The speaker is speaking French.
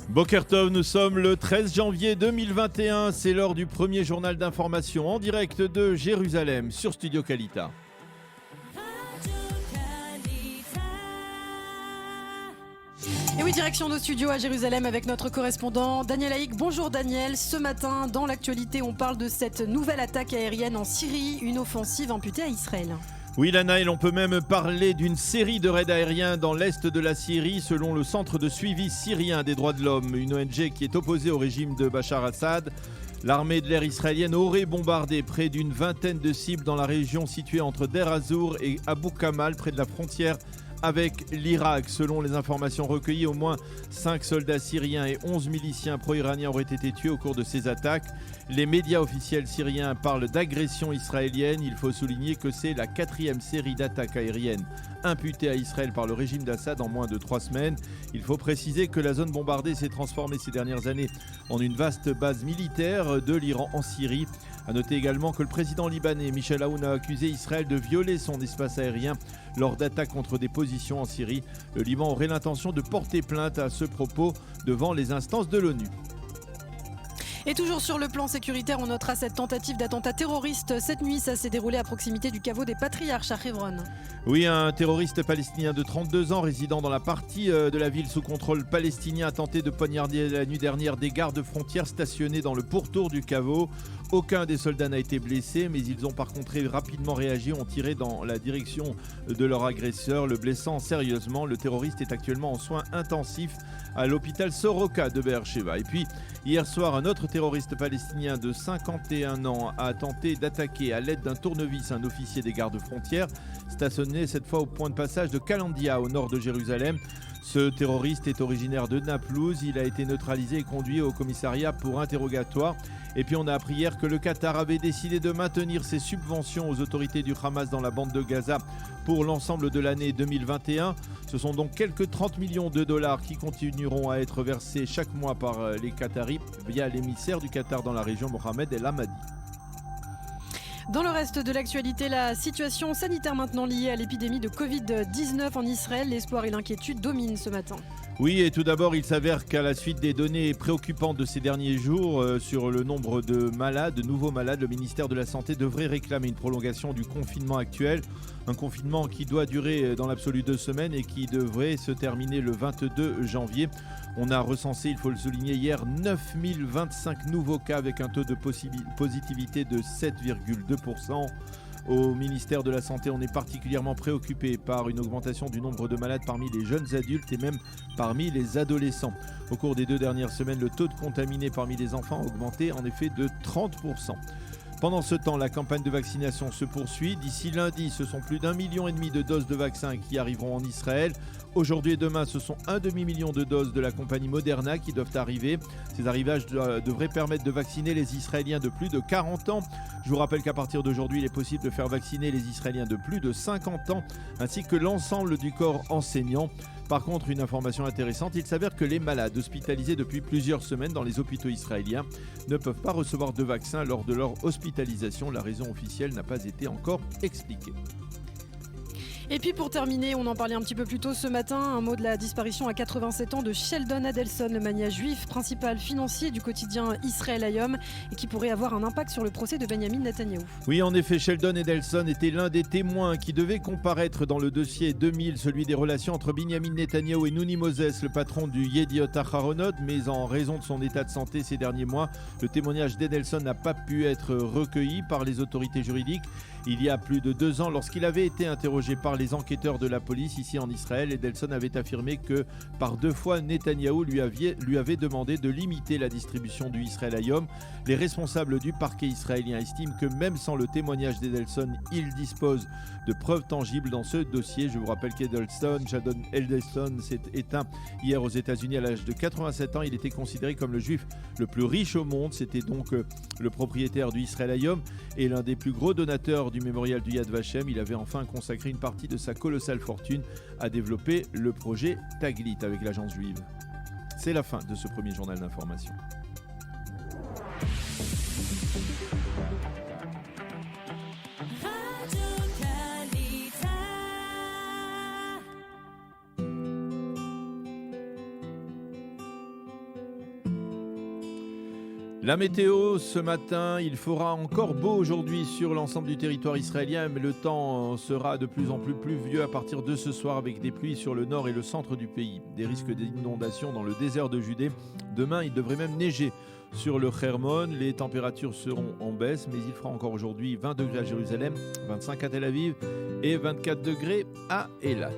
Boker Tov, nous sommes le 13 janvier 2021, c'est l'heure du premier journal d'information en direct de Jérusalem sur Studio Kalita. Et oui, direction nos studios à Jérusalem avec notre correspondant Daniel Haïk. Bonjour Daniel, ce matin dans l'actualité on parle de cette nouvelle attaque aérienne en Syrie, une offensive imputée à Israël. Oui, Lanaël, on peut même parler d'une série de raids aériens dans l'est de la Syrie selon le Centre de suivi syrien des droits de l'homme, une ONG qui est opposée au régime de Bachar Assad. L'armée de l'air israélienne aurait bombardé près d'une vingtaine de cibles dans la région située entre Deir Hazour et Abou Kamal, près de la frontière avec l'Irak. Selon les informations recueillies, au moins 5 soldats syriens et 11 miliciens pro-iraniens auraient été tués au cours de ces attaques. Les médias officiels syriens parlent d'agression israélienne. Il faut souligner que c'est la 4e série d'attaques aériennes imputées à Israël par le régime d'Assad en moins de 3 semaines. Il faut préciser que la zone bombardée s'est transformée ces dernières années en une vaste base militaire de l'Iran en Syrie. A noter également que le président libanais Michel Aoun a accusé Israël de violer son espace aérien lors d'attaques contre des positions en Syrie. Le Liban aurait l'intention de porter plainte à ce propos devant les instances de l'ONU. Et toujours sur le plan sécuritaire, on notera cette tentative d'attentat terroriste. Cette nuit, ça s'est déroulé à proximité du caveau des Patriarches à Hebron. Oui, un terroriste palestinien de 32 ans résidant dans la partie de la ville sous contrôle palestinien a tenté de poignarder la nuit dernière des gardes frontières stationnés dans le pourtour du caveau. Aucun des soldats n'a été blessé, mais ils ont par contre rapidement réagi, ont tiré dans la direction de leur agresseur, le blessant sérieusement. Le terroriste est actuellement en soins intensifs à l'hôpital Soroka de Be'er-Sheva. Et puis, hier soir, un autre terroriste palestinien de 51 ans a tenté d'attaquer à l'aide d'un tournevis un officier des gardes frontières, stationné cette fois au point de passage de Kalandia, au nord de Jérusalem. Ce terroriste est originaire de Naplouse. Il a été neutralisé et conduit au commissariat pour interrogatoire. Et puis on a appris hier que le Qatar avait décidé de maintenir ses subventions aux autorités du Hamas dans la bande de Gaza pour l'ensemble de l'année 2021. Ce sont donc quelques 30 millions de dollars qui continueront à être versés chaque mois par les Qataris via l'émissaire du Qatar dans la région, Mohamed El Hamadi. Dans le reste de l'actualité, la situation sanitaire maintenant liée à l'épidémie de Covid-19 en Israël, l'espoir et l'inquiétude dominent ce matin. Oui, et tout d'abord, il s'avère qu'à la suite des données préoccupantes de ces derniers jours sur le nombre de malades, de nouveaux malades, le ministère de la Santé devrait réclamer une prolongation du confinement actuel. Un confinement qui doit durer dans l'absolu 2 semaines et qui devrait se terminer le 22 janvier. On a recensé, il faut le souligner, hier 9025 nouveaux cas avec un taux de positivité de 7,2%. Au ministère de la Santé, on est particulièrement préoccupé par une augmentation du nombre de malades parmi les jeunes adultes et même parmi les adolescents. Au cours des 2 dernières semaines, le taux de contaminés parmi les enfants a augmenté en effet de 30%. Pendant ce temps, la campagne de vaccination se poursuit. D'ici lundi, ce sont plus d'1,5 million de doses de vaccins qui arriveront en Israël. Aujourd'hui et demain, ce sont 1 demi-million de doses de la compagnie Moderna qui doivent arriver. Ces arrivages devraient permettre de vacciner les Israéliens de plus de 40 ans. Je vous rappelle qu'à partir d'aujourd'hui, il est possible de faire vacciner les Israéliens de plus de 50 ans, ainsi que l'ensemble du corps enseignant. Par contre, une information intéressante, il s'avère que les malades hospitalisés depuis plusieurs semaines dans les hôpitaux israéliens ne peuvent pas recevoir de vaccin lors de leur hospitalisation. La raison officielle n'a pas été encore expliquée. Et puis pour terminer, on en parlait un petit peu plus tôt ce matin, un mot de la disparition à 87 ans de Sheldon Adelson, le magnat juif principal financier du quotidien Israël Hayom et qui pourrait avoir un impact sur le procès de Benjamin Netanyahou. Oui, en effet, Sheldon Adelson était l'un des témoins qui devait comparaître dans le dossier 2000, celui des relations entre Benjamin Netanyahou et Nouni Moses, le patron du Yediot Aharonot, mais en raison de son état de santé ces derniers mois, le témoignage d'Adelson n'a pas pu être recueilli par les autorités juridiques. Il y a plus de 2 ans, lorsqu'il avait été interrogé par les enquêteurs de la police ici en Israël, Adelson avait affirmé que par 2 fois Netanyahou lui avait demandé de limiter la distribution du Israël Hayom. Les responsables du parquet israélien estiment que même sans le témoignage d'Adelson, il dispose de preuves tangibles dans ce dossier. Je vous rappelle qu'Adelson, Sheldon Adelson, s'est éteint hier aux États-Unis à l'âge de 87 ans. Il était considéré comme le juif le plus riche au monde. C'était donc le propriétaire du Israël Hayom et l'un des plus gros donateurs du mémorial du Yad Vashem. Il avait enfin consacré une partie de sa colossale fortune à développer le projet Taglit avec l'agence juive. C'est la fin de ce premier journal d'information. La météo ce matin, il fera encore beau aujourd'hui sur l'ensemble du territoire israélien, mais le temps sera de plus en plus pluvieux à partir de ce soir avec des pluies sur le nord et le centre du pays. Des risques d'inondation dans le désert de Judée. Demain, il devrait même neiger sur le Hermon. Les températures seront en baisse, mais il fera encore aujourd'hui 20 degrés à Jérusalem, 25 à Tel Aviv et 24 degrés à Eilat.